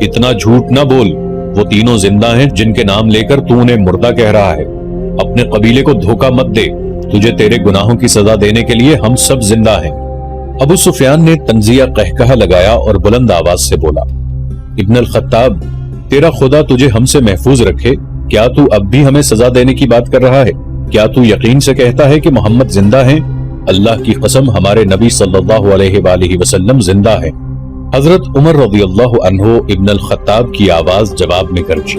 اتنا جھوٹ نہ بول، وہ تینوں زندہ ہیں جن کے نام لے کر تو انہیں مردہ کہہ رہا ہے۔ اپنے قبیلے کو دھوکہ مت دے، تجھے تیرے گناہوں کی سزا دینے کے لیے ہم سب زندہ ہیں۔ ابو سفیان نے طنزیہ قہقہہ لگایا اور بلند آواز سے بولا، ابن الخطاب، تیرا خدا تجھے ہم سے محفوظ رکھے، کیا تو اب بھی ہمیں سزا دینے کی بات کر رہا ہے؟ کیا تو یقین سے کہتا ہے کہ محمد زندہ ہیں؟ اللہ کی قسم، ہمارے نبی صلی اللہ علیہ وآلہ وسلم زندہ ہیں۔ حضرت عمر رضی اللہ عنہ ابن الخطاب کی آواز جواب میں گرجی،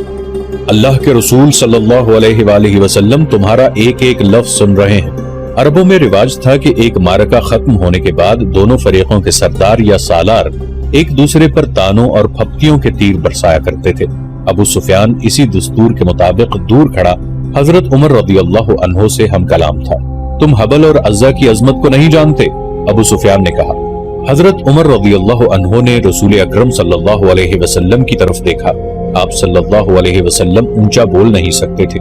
اللہ کے رسول صلی اللہ علیہ وآلہ وسلم تمہارا ایک ایک لفظ سن رہے ہیں۔ عربوں میں رواج تھا کہ ایک معرکہ ختم ہونے کے بعد دونوں فریقوں کے سردار یا سالار ایک دوسرے پر تانوں اور پھپتیوں کے تیر برسایا کرتے تھے۔ ابو سفیان اسی دستور کے مطابق دور کھڑا حضرت عمر رضی اللہ عنہ سے ہم کلام تھا۔ تم حبل اور عزا کی عظمت کو نہیں جانتے؟ ابو سفیان نے کہا۔ حضرت عمر رضی اللہ عنہ نے رسول اکرم صلی اللہ علیہ وسلم کی طرف دیکھا۔ آپ صلی اللہ علیہ وسلم اونچا بول نہیں سکتے تھے۔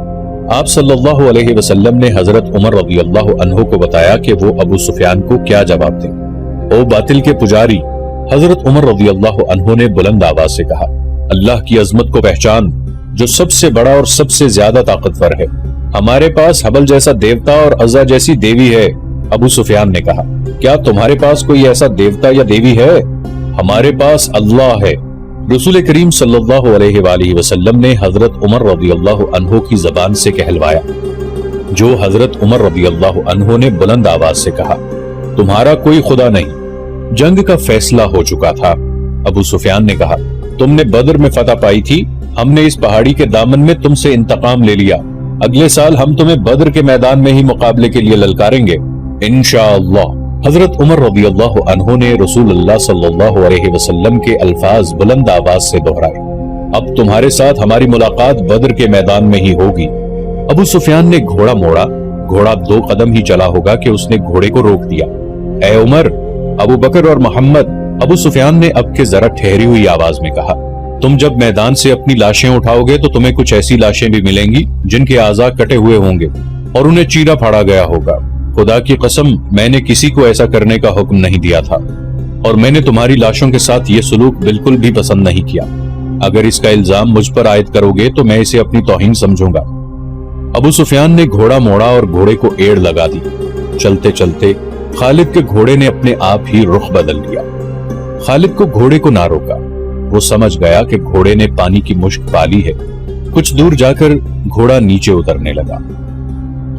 آپ صلی اللہ علیہ وسلم نے حضرت عمر رضی اللہ عنہ کو بتایا کہ وہ ابو سفیان کو کیا جواب دیں۔ او باطل کے پجاری، حضرت عمر رضی اللہ عنہ نے بلند آواز سے کہا، اللہ کی عظمت کو پہچان جو سب سے بڑا اور سب سے زیادہ طاقتور ہے۔ ہمارے پاس حبل جیسا دیوتا اور عزا جیسی دیوی ہے۔ ابو سفیان نے کہا، کیا تمہارے پاس کوئی ایسا دیوتا یا دیوی ہے؟ ہمارے پاس اللہ ہے۔ رسول کریم صلی اللہ علیہ وآلہ وسلم نے حضرت عمر رضی اللہ عنہ کی زبان سے کہلوایا، جو حضرت عمر رضی اللہ عنہ نے بلند آواز سے کہا، تمہارا کوئی خدا نہیں۔ جنگ کا فیصلہ ہو چکا تھا۔ ابو سفیان نے کہا، تم نے بدر میں فتح پائی تھی، ہم نے اس پہاڑی کے دامن میں تم سے انتقام لے لیا۔ اگلے سال ہم تمہیں بدر کے میدان میں ہی مقابلے کے لیے للکاریں گے انشاءاللہ۔ حضرت عمر رضی اللہ عنہ نے رسول اللہ صلی اللہ علیہ وسلم کے الفاظ بلند آواز سے دہرائے، اب تمہارے ساتھ ہماری ملاقات بدر کے میدان میں ہی ہوگی۔ ابو سفیان نے گھوڑا موڑا، گھوڑا 2 قدم ہی چلا ہوگا کہ اس نے گھوڑے کو روک دیا۔ اے عمر، ابو بکر اور محمد، ابو سفیان نے اب کے ذرا ٹھہری ہوئی آواز میں کہا، تم جب میدان سے اپنی لاشیں اٹھاؤ گے تو تمہیں کچھ ایسی لاشیں بھی ملیں گی جن کے اعضاء کٹے ہوئے ہوں گے اور انہیں چیرا پھاڑا گیا ہوگا۔ خدا کی قسم، میں نے کسی کو ایسا کرنے کا حکم نہیں دیا تھا، اور میں نے تمہاری لاشوں کے ساتھ یہ سلوک بالکل بھی پسند نہیں کیا۔ اگر اس کا الزام مجھ پر عائد کرو گے تو میں اسے اپنی توہین سمجھوں گا۔ ابو سفیان نے گھوڑا موڑا اور گھوڑے کو ایڑ لگا دی۔ چلتے چلتے خالد کے گھوڑے نے اپنے آپ ہی رخ بدل لیا۔ خالد کو گھوڑے کو نہ روکا، وہ سمجھ گیا کہ گھوڑے نے پانی کی مشک پالی ہے۔ کچھ دور جا کر گھوڑا نیچے اترنے لگا۔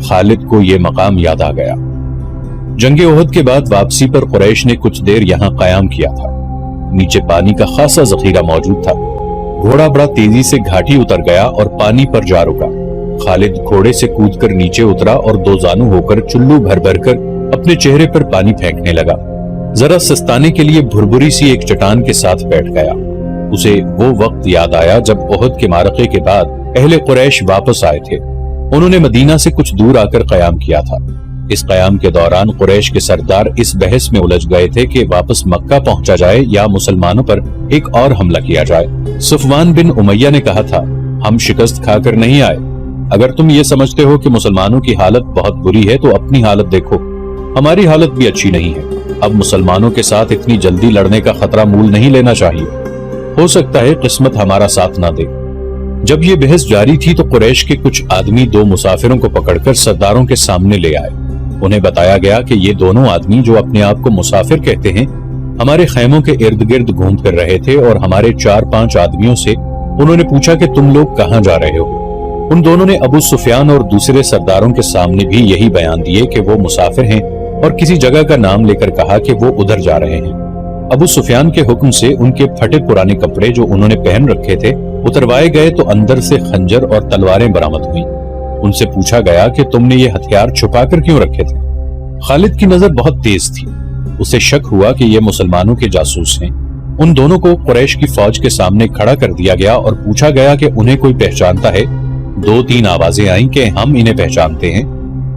خالد کو یہ مقام یاد آ گیا۔ جنگ احد کے بعد واپسی پر قریش نے کچھ دیر یہاں قیام کیا تھا۔ نیچے پانی کا خاصا ذخیرہ موجود تھا۔ گھوڑا بڑا تیزی سے گھاٹی اتر گیا اور پانی پر جا رکا۔ خالد گھوڑے سے کود کر نیچے اترا اور 2 زانو ہو کر چلو بھر بھر کر اپنے چہرے پر پانی پھینکنے لگا۔ ذرا سستانے کے لیے بھربری سی ایک چٹان کے ساتھ بیٹھ گیا۔ اسے وہ وقت یاد آیا جب احد کے معرکے کے بعد اہل قریش واپس آئے تھے۔ انہوں نے مدینہ سے کچھ دور آ کر قیام کیا تھا۔ اس قیام کے دوران قریش کے سردار اس بحث میں الجھ گئے تھے کہ واپس مکہ پہنچا جائے یا مسلمانوں پر ایک اور حملہ کیا جائے۔ صفوان بن امیہ نے کہا تھا، ہم شکست کھا کر نہیں آئے۔ اگر تم یہ سمجھتے ہو کہ مسلمانوں کی حالت بہت بری ہے تو اپنی حالت دیکھو، ہماری حالت بھی اچھی نہیں ہے۔ اب مسلمانوں کے ساتھ اتنی جلدی لڑنے کا خطرہ مول نہیں لینا چاہیے، ہو سکتا ہے قسمت ہمارا ساتھ نہ دے۔ جب یہ بحث جاری تھی تو قریش کے کچھ آدمی 2 مسافروں کو پکڑ کر سرداروں کے سامنے لے آئے۔ انہیں بتایا گیا کہ یہ دونوں آدمی جو اپنے آپ کو مسافر کہتے ہیں، ہمارے خیموں کے ارد گرد گھوم کر رہے تھے اور ہمارے 4-5 آدمیوں سے انہوں نے پوچھا کہ تم لوگ کہاں جا رہے ہو۔ ان دونوں نے ابو سفیان اور دوسرے سرداروں کے سامنے بھی یہی بیان دیے کہ وہ مسافر ہیں اور کسی جگہ کا نام لے کر کہا کہ وہ ادھر جا رہے ہیں۔ ابو سفیان کے حکم سے ان کے پھٹے پرانے کپڑے جو انہوں نے پہن رکھے تھے اتروائے گئے تو اندر سے خنجر اور تلواریں برآمد ہوئیں۔ ان سے پوچھا گیا کہ تم نے یہ ہتھیار چھپا کر کیوں رکھے تھے؟ خالد کی نظر بہت تیز تھی، اسے شک ہوا کہ یہ مسلمانوں کے جاسوس ہیں۔ ان دونوں کو قریش کی فوج کے سامنے کھڑا کر دیا گیا اور پوچھا گیا کہ انہیں کوئی پہچانتا ہے؟ 2-3 آوازیں آئیں کہ ہم انہیں پہچانتے ہیں،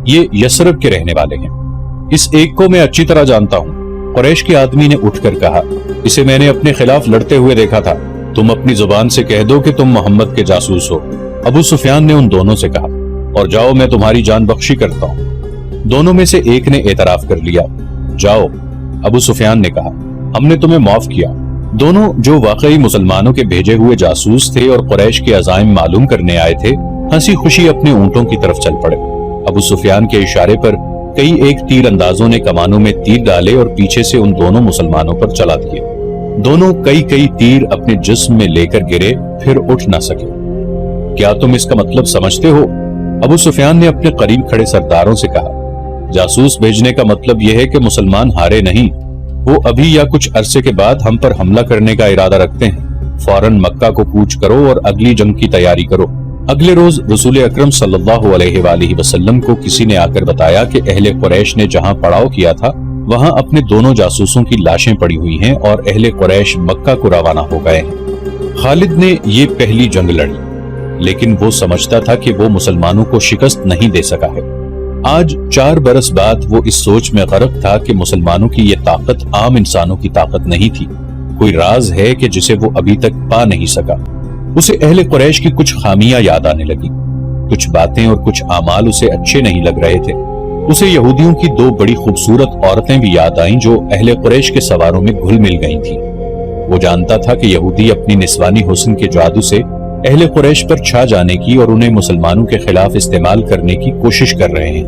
یہ یثرب کے رہنے والے ہیں، اس ایک کو میں اچھی طرح جانتا ہوں۔ قریش کے آدمی نے اٹھ کر کہا، اسے میں نے اپنے خلاف لڑتے ہوئے دیکھا تھا، تم اپنی زبان سے کہہ دو کہ تم محمد کے جاسوس ہو۔ ابو سفیان نے ان دونوں سے کہا، اور جاؤ میں تمہاری جان بخشی کرتا ہوں۔ دونوں میں سے ایک نے اعتراف کر لیا، جاؤ۔ ابو سفیان نے کہا، ہم نے تمہیں معاف کیا، دونوں جو واقعی مسلمانوں کے بھیجے ہوئے جاسوس تھے اور قریش کے عزائم معلوم کرنے آئے تھے، ہنسی خوشی اپنے اونٹوں کی طرف چل پڑے۔ ابو سفیان کے اشارے پر کئی ایک تیر اندازوں نے کمانوں میں تیر ڈالے اور پیچھے سے ان دونوں مسلمانوں پر چلا دیے۔ دونوں کئی تیر اپنے جسم میں لے کر گرے، پھر اٹھ نہ سکے۔ کیا تم اس کا مطلب سمجھتے ہو؟ ابو سفیان نے اپنے قریب کھڑے سرداروں سے کہا۔ جاسوس بھیجنے کا مطلب یہ ہے کہ مسلمان ہارے نہیں، وہ ابھی یا کچھ عرصے کے بعد ہم پر حملہ کرنے کا ارادہ رکھتے ہیں۔ فوراً مکہ کو کوچ کرو اور اگلی جنگ کی تیاری کرو۔ اگلے روز رسول اکرم صلی اللہ علیہ وآلہ وسلم کو کسی نے آ کر بتایا کہ اہل قریش نے جہاں پڑاؤ کیا تھا وہاں اپنے دونوں جاسوسوں کی لاشیں پڑی ہوئی ہیں اور اہل قریش مکہ کو روانہ ہو گئے ہیں۔ خالد نے یہ پہلی جنگ لڑی، لیکن وہ سمجھتا تھا کہ وہ مسلمانوں کو شکست نہیں دے سکا ہے۔ آج 4 برس بعد وہ اس سوچ میں غرق تھا کہ مسلمانوں کی یہ طاقت عام انسانوں کی طاقت نہیں تھی، کوئی راز ہے کہ جسے وہ ابھی تک پا نہیں سکا۔ اسے اہل قریش کی کچھ خامیاں یاد آنے لگی، کچھ باتیں اور کچھ اعمال اسے اچھے نہیں لگ رہے تھے۔ اسے یہودیوں کی 2 بڑی خوبصورت عورتیں بھی یاد آئیں جو اہل قریش کے سواروں میں گھل مل گئی تھیں۔ وہ جانتا تھا کہ یہودی اپنی نسوانی حسن کے جادو سے اہل قریش پر چھا جانے کی اور انہیں مسلمانوں کے خلاف استعمال کرنے کی کوشش کر رہے ہیں۔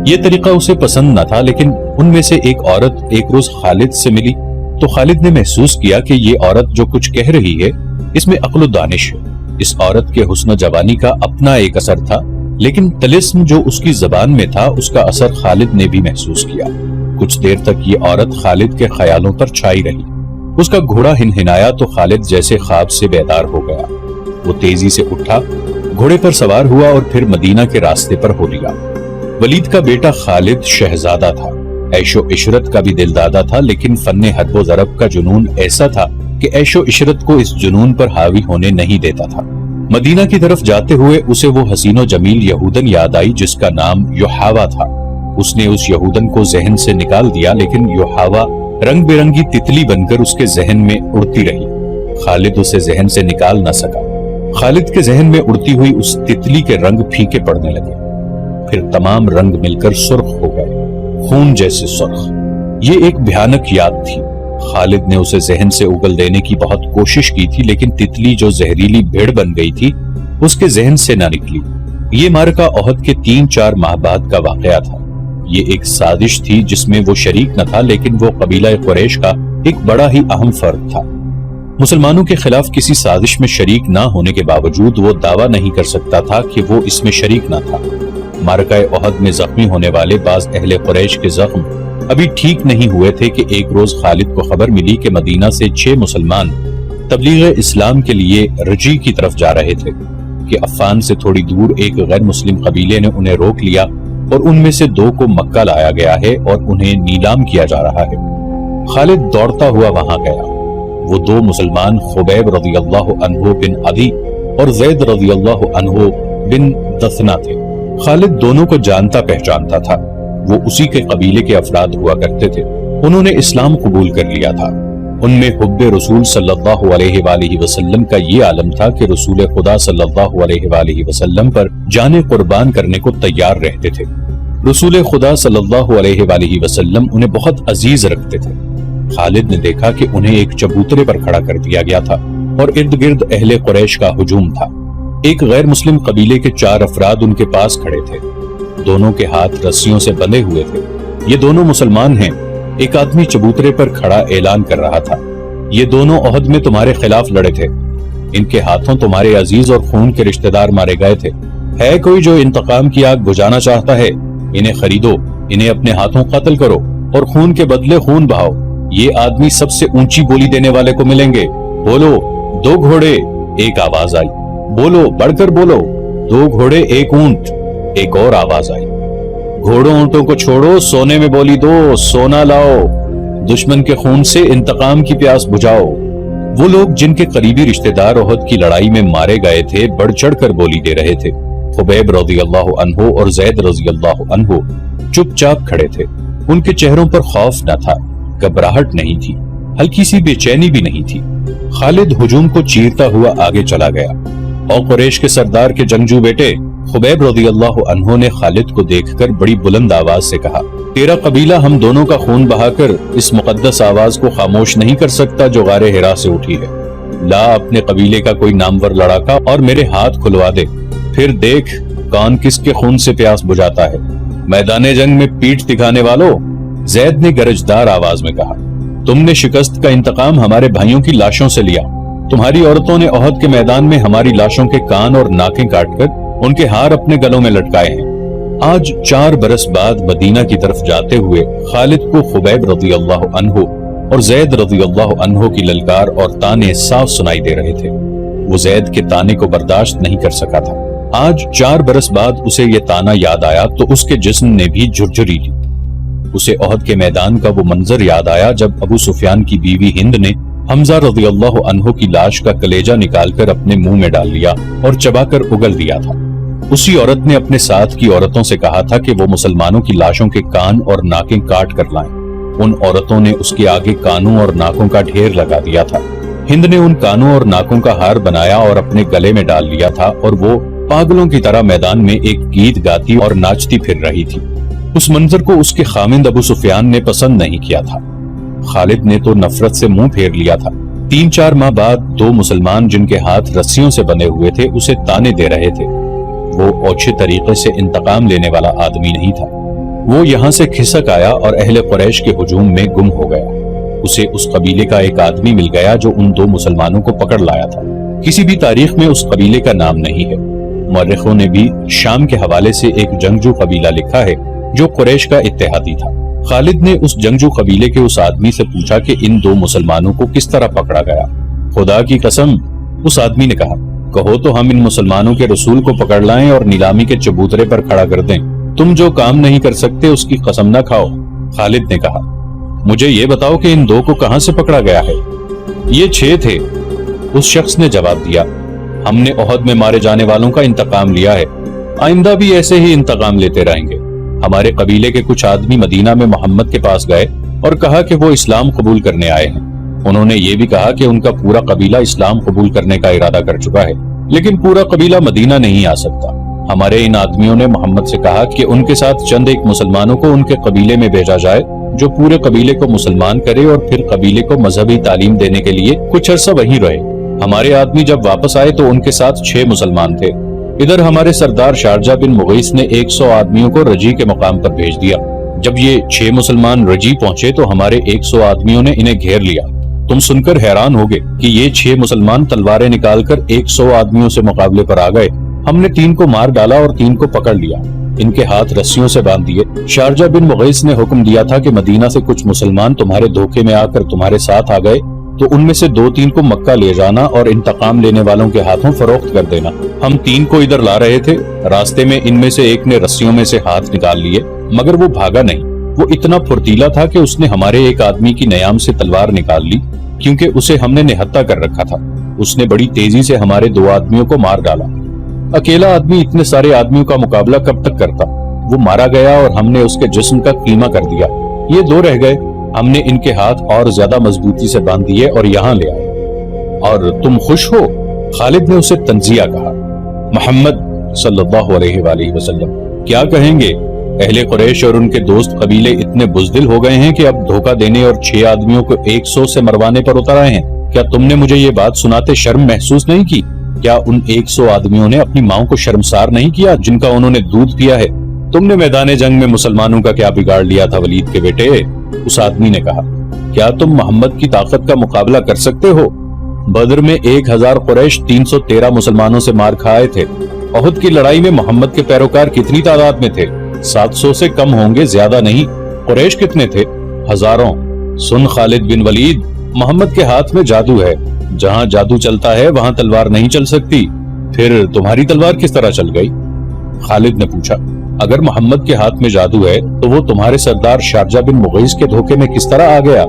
یہ طریقہ اسے پسند نہ تھا، لیکن ان میں سے ایک عورت ایک روز خالد سے ملی تو خالد نے محسوس کیا کہ یہ عورت جو کچھ کہہ رہی ہے اس میں عقل و دانش ہے۔ اس عورت کے حسن و جوانی کا اپنا ایک اثر تھا، لیکن طلسم جو اس کی زبان میں تھا اس کا اثر خالد نے بھی محسوس کیا۔ کچھ دیر تک یہ عورت خالد کے خیالوں پر چھائی رہی۔ اس کا گھوڑا ہنہنایا تو خالد جیسے خواب سے بیدار ہو گیا۔ وہ تیزی سے اٹھا، گھوڑے پر سوار ہوا اور پھر مدینہ کے راستے پر ہو لیا۔ ولید کا بیٹا خالد شہزادہ تھا، عیش و عشرت کا بھی دلدادہ تھا، لیکن فن حرب و ضرب کا جنون ایسا تھا کہ عیش و عشرت کو اس جنون پر حاوی ہونے نہیں دیتا تھا۔ مدینہ کی طرف جاتے ہوئے اسے وہ حسین و جمیل یہودن یاد آئی جس کا نام یحاوا تھا۔ اس نے اس یہودن کو ذہن سے نکال دیا، لیکن یحاوا رنگ برنگی تتلی بن کر اس کے ذہن میں اڑتی رہی۔ خالد اسے ذہن سے نکال نہ سکا۔ خالد کے ذہن میں اڑتی ہوئی اس تتلی کے رنگ پھیکے پڑنے لگے، پھر تمام رنگ مل کر سرخ ہو گئے، خون جیسے سرخ۔ یہ ایک بھیانک یاد تھی۔ خالد نے اسے ذہن سے اگل دینے کی بہت کوشش کی تھی، لیکن تتلی جو زہریلی بھیڑ بن گئی تھی اس کے ذہن سے نہ نکلی۔ یہ معرکہ احد کے 3-4 ماہ بعد کا واقعہ تھا۔ یہ ایک سازش تھی جس میں وہ شریک نہ تھا، لیکن وہ قبیلہ قریش کا ایک بڑا ہی اہم فرد تھا۔ مسلمانوں کے خلاف کسی سازش میں شریک نہ ہونے کے باوجود وہ دعویٰ نہیں کر سکتا تھا کہ وہ اس میں شریک نہ تھا۔ معرکہ احد میں زخمی ہونے والے بعض اہل قریش کے زخم ابھی ٹھیک نہیں ہوئے تھے کہ ایک روز خالد کو خبر ملی کہ مدینہ سے 6 مسلمان تبلیغ اسلام کے لیے رجی کی طرف جا رہے تھے، کہ عفان سے تھوڑی دور ایک غیر مسلم قبیلے نے انہیں روک لیا اور ان میں سے 2 کو مکہ لایا گیا ہے اور انہیں نیلام کیا جا رہا ہے۔ خالد دوڑتا ہوا وہاں گیا۔ وہ 2 مسلمان خبیب رضی اللہ عنہ بن عدی اور زید رضی اللہ عنہ بن دثنہ تھے۔ خالد دونوں کو جانتا پہچانتا تھا، وہ اسی کے قبیلے کے افراد ہوا کرتے تھے۔ انہوں نے اسلام قبول کر لیا تھا۔ ان میں حب رسول صلی اللہ علیہ وآلہ وسلم کا یہ عالم تھا کہ رسول خدا صلی اللہ علیہ وآلہ وسلم پر جانیں قربان کرنے کو تیار رہتے تھے۔ رسول خدا صلی اللہ علیہ وآلہ وسلم انہیں بہت عزیز رکھتے تھے۔ خالد نے دیکھا کہ انہیں ایک چبوترے پر کھڑا کر دیا گیا تھا اور ارد گرد اہل قریش کا ہجوم تھا۔ ایک غیر مسلم قبیلے کے 4 افراد ان کے پاس کھڑے تھے، دونوں کے ہاتھ رسیوں سے بندھے ہوئے تھے۔ یہ دونوں مسلمان ہیں۔ ایک آدمی چبوترے پر کھڑا اعلان کر رہا تھا، یہ دونوں احد میں تمہارے خلاف لڑے تھے، ان کے ہاتھوں تمہارے عزیز اور خون کے رشتہ دار مارے گئے تھے۔ ہے کوئی جو انتقام کی آگ بجھانا چاہتا ہے؟ انہیں خریدو، انہیں اپنے ہاتھوں قتل کرو اور خون کے بدلے خون بہاؤ۔ یہ آدمی سب سے اونچی بولی دینے والے کو ملیں گے۔ بولو 2 گھوڑے، ایک آواز آئی۔ بولو، بڑھ کر بولو، 2 گھوڑے 1 اونٹ، ایک اور آواز آئی۔ گھوڑوں اونٹوں کو چھوڑو، سونے میں بولی دو، سونا لاؤ، دشمن کے خون سے انتقام کی پیاس بجھاؤ۔ وہ لوگ جن کے قریبی رشتہ دار احد کی لڑائی میں مارے گئے تھے بڑھ چڑھ کر بولی دے رہے تھے۔ خبیب رضی اللہ عنہ اور زید رضی اللہ عنہ چپ چاپ کھڑے تھے۔ ان کے چہروں پر خوف نہ تھا، گھبراہٹ نہیں تھی، ہلکی سی بے چینی بھی نہیں تھی۔ خالد ہجوم کو چیرتا ہوا آگے چلا گیا۔ اور قریش کے سردار کے جنگجو بیٹے، خبیب رضی اللہ عنہ نے خالد کو دیکھ کر بڑی بلند آواز سے کہا، تیرا قبیلہ ہم دونوں کا خون بہا کر اس مقدس آواز کو خاموش نہیں کر سکتا جو غار ہرا سے اٹھی ہے۔ لا اپنے قبیلے کا کوئی نامور لڑاکا اور میرے ہاتھ کھلوا دے، پھر دیکھ کون کس کے خون سے پیاس بجھاتا ہے۔ میدان جنگ میں پیٹھ دکھانے والوں، زید نے گرجدار آواز میں کہا، تم نے شکست کا انتقام ہمارے بھائیوں کی لاشوں سے لیا۔ تمہاری عورتوں نے احد کے میدان میں ہماری لاشوں کے کان اور ناکیں کاٹ کر ان کے ہار اپنے گلوں میں لٹکائے ہیں۔ آج 4 برس بعد مدینہ کی طرف جاتے ہوئے خالد کو خبیب رضی اللہ عنہ اور زید رضی اللہ عنہ کی للکار اور تانے صاف سنائی دے رہے تھے۔ وہ زید کے تانے کو برداشت نہیں کر سکا تھا۔ آج 4 برس بعد اسے یہ تانا یاد آیا تو اس کے جسم نے بھی جھرجھری لی۔ اسے احد کے میدان کا وہ منظر یاد آیا جب ابو سفیان کی بیوی ہند نے حمزہ رضی اللہ عنہ کی لاش کا کلیجہ نکال کر اپنے منہ میں ڈال لیا اور چبا کر اگل دیا تھا۔ اسی عورت نے اپنے ساتھ کی عورتوں سے کہا تھا کہ وہ مسلمانوں کی لاشوں کے کان اور ناکیں کاٹ کر لائیں۔ ان عورتوں نے اس کے آگے کانوں اور ناکوں کا ڈھیر لگا دیا تھا۔ ہند نے ان کانوں اور ناکوں کا ہار بنایا اور اپنے گلے میں ڈال لیا تھا اور وہ پاگلوں کی طرح میدان میں ایک گیت گاتی اور ناچتی پھر رہی تھی۔ اس منظر کو اس کے خامند ابو سفیان نے پسند نہیں کیا تھا۔ خالد نے تو نفرت سے منہ پھیر لیا تھا۔ 3-4 ماہ بعد 2 مسلمان جن کے ہاتھ رسیوں سے بندھے ہوئے تھے اسے تانے دے رہے تھے۔ وہ اوچھے طریقے سے انتقام لینے والا آدمی نہیں تھا۔ وہ یہاں سے کھسک آیا اور اہل قریش کے ہجوم میں گم ہو گیا۔ اسے اس قبیلے کا ایک آدمی مل گیا جو ان 2 مسلمانوں کو پکڑ لایا تھا۔ کسی بھی تاریخ میں اس قبیلے کا نام نہیں ہے۔ مورخوں نے بھی شام کے حوالے سے ایک جنگجو قبیلہ لکھا ہے جو قریش کا اتحادی تھا۔ خالد نے اس جنگجو قبیلے کے اس آدمی سے پوچھا کہ ان 2 مسلمانوں کو کس طرح پکڑا گیا۔ خدا کی قسم، اس آدمی نے کہا، کہو تو ہم ان مسلمانوں کے رسول کو پکڑ لائیں اور نیلامی کے چبوترے پر کھڑا کر دیں۔ تم جو کام نہیں کر سکتے اس کی قسم نہ کھاؤ۔ خالد نے کہا، مجھے یہ بتاؤ کہ ان 2 کو کہاں سے پکڑا گیا ہے؟ یہ 6 تھے، اس شخص نے جواب دیا۔ ہم نے احد میں مارے جانے والوں کا انتقام لیا ہے، آئندہ بھی ایسے ہی انتقام لیتے رہیں گے۔ ہمارے قبیلے کے کچھ آدمی مدینہ میں محمد کے پاس گئے اور کہا کہ وہ اسلام قبول کرنے آئے ہیں۔ انہوں نے یہ بھی کہا کہ ان کا پورا قبیلہ اسلام قبول کرنے کا ارادہ کر چکا ہے، لیکن پورا قبیلہ مدینہ نہیں آ سکتا۔ ہمارے ان آدمیوں نے محمد سے کہا کہ ان کے ساتھ چند ایک مسلمانوں کو ان کے قبیلے میں بھیجا جائے جو پورے قبیلے کو مسلمان کرے اور پھر قبیلے کو مذہبی تعلیم دینے کے لیے کچھ عرصہ وہیں رہے۔ ہمارے آدمی جب واپس آئے تو ان کے ساتھ 6 مسلمان تھے۔ ادھر ہمارے سردار شارجہ بن مغیث نے 100 آدمیوں کو رجی کے مقام پر بھیج دیا۔ جب یہ 6 مسلمان رجی پہنچے تو ہمارے 100 آدمیوں نے انہیں گھیر لیا۔ تم سن کر حیران ہوگے کہ یہ 6 مسلمان تلواریں نکال کر 100 آدمیوں سے مقابلے پر آ گئے۔ ہم نے 3 کو مار ڈالا اور 3 کو پکڑ لیا، ان کے ہاتھ رسیوں سے باندھ دیے۔ شارجہ بن مغیث نے حکم دیا تھا کہ مدینہ سے کچھ مسلمان تمہارے دھوکے میں آ کر تمہارے ساتھ آ گئے تو ان میں سے 2-3 کو مکہ لے جانا اور انتقام لینے والوں کے ہاتھوں فروخت کر دینا۔ ہم 3 کو ادھر لا رہے تھے، راستے میں ان میں سے ایک نے رسیوں میں سے ہاتھ نکال لیے، مگر وہ بھاگا نہیں۔ وہ اتنا پھرتیلا تھا کہ اس نے ہمارے ایک آدمی کی نیام سے تلوار نکال لی، کیونکہ اسے ہم نے نہتہ کر رکھا تھا۔ اس نے بڑی تیزی سے ہمارے 2 آدمیوں کو مار ڈالا۔ اکیلا آدمی اتنے سارے آدمیوں کا مقابلہ کب تک کرتا؟ وہ مارا گیا اور ہم نے اس کے جسم کا قیمہ کر دیا۔ یہ 2 رہ گئے، ہم نے ان کے ہاتھ اور زیادہ مضبوطی سے باندھ دیے اور یہاں لے آئے۔ اور تم خوش ہو؟ خالد نے اسے تنزیہ کہا۔ محمد صلی اللہ علیہ وآلہ وسلم کیا کہیں گے؟ اہل قریش اور ان کے دوست قبیلے اتنے بزدل ہو گئے ہیں کہ اب دھوکہ دینے اور 6 آدمیوں کو 100 سے مروانے پر اتر آئے ہیں۔ کیا تم نے مجھے یہ بات سناتے شرم محسوس نہیں کی؟ کیا ان 100 آدمیوں نے اپنی ماؤں کو شرمسار نہیں کیا جن کا انہوں نے دودھ پیا ہے؟ تم نے میدان جنگ میں مسلمانوں کا کیا بگاڑ لیا تھا ولید کے بیٹے؟ اس آدمی نے کہا، کیا تم محمد کی طاقت کا مقابلہ کر سکتے ہو؟ بدر میں 1000 قریش 313 مسلمانوں سے مار کھائے تھے۔ احد کی لڑائی میں محمد کے پیروکار کتنی تعداد میں تھے؟ 700 سے کم ہوں گے، زیادہ نہیں۔ قریش کتنے تھے؟ ہزاروں۔ سن خالد بن ولید، محمد کے ہاتھ میں جادو ہے، جہاں جادو چلتا ہے وہاں تلوار نہیں چل سکتی۔ پھر تمہاری تلوار کس طرح چل گئی؟ خالد نے پوچھا۔ اگر محمد کے ہاتھ میں جادو ہے تو وہ تمہارے سردار شارجہ بن مغیث کے دھوکے میں کس طرح آ گیا؟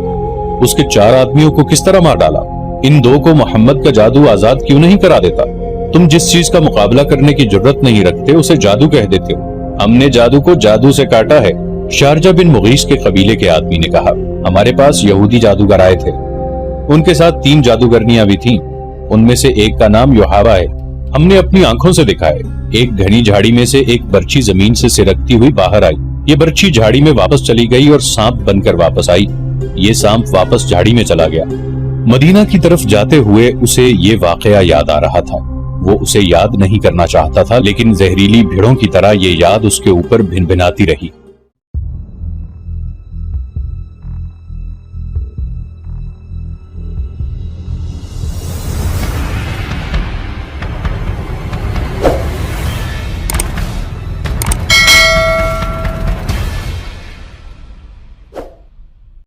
اس کے 4 آدمیوں کو کس طرح مار ڈالا؟ ان 2 کو محمد کا جادو آزاد کیوں نہیں کرا دیتا؟ تم جس چیز کا مقابلہ کرنے کی جرت نہیں رکھتے اسے جادو کہہ دیتے ہو۔ ہم نے جادو کو جادو سے کاٹا ہے۔ شارجہ بن مغیث کے قبیلے کے آدمی نے کہا، ہمارے پاس یہودی جادوگر آئے تھے، ان کے ساتھ 3 جادوگرنیاں بھی تھیں، ان میں سے ایک کا نام یوحاوا ہے۔ ہم نے اپنی آنکھوں سے دیکھا ہے، ایک گھنی جھاڑی میں سے ایک برچھی زمین سے سرکتی ہوئی باہر آئی، یہ برچھی جھاڑی میں واپس چلی گئی اور سانپ بن کر واپس آئی۔ یہ سانپ واپس جھاڑی میں چلا گیا۔ مدینہ کی طرف جاتے ہوئے اسے یہ واقعہ یاد آ رہا تھا۔ وہ اسے یاد نہیں کرنا چاہتا تھا، لیکن زہریلی بھیڑوں کی طرح یہ یاد اس کے اوپر بھن بھناتی رہی۔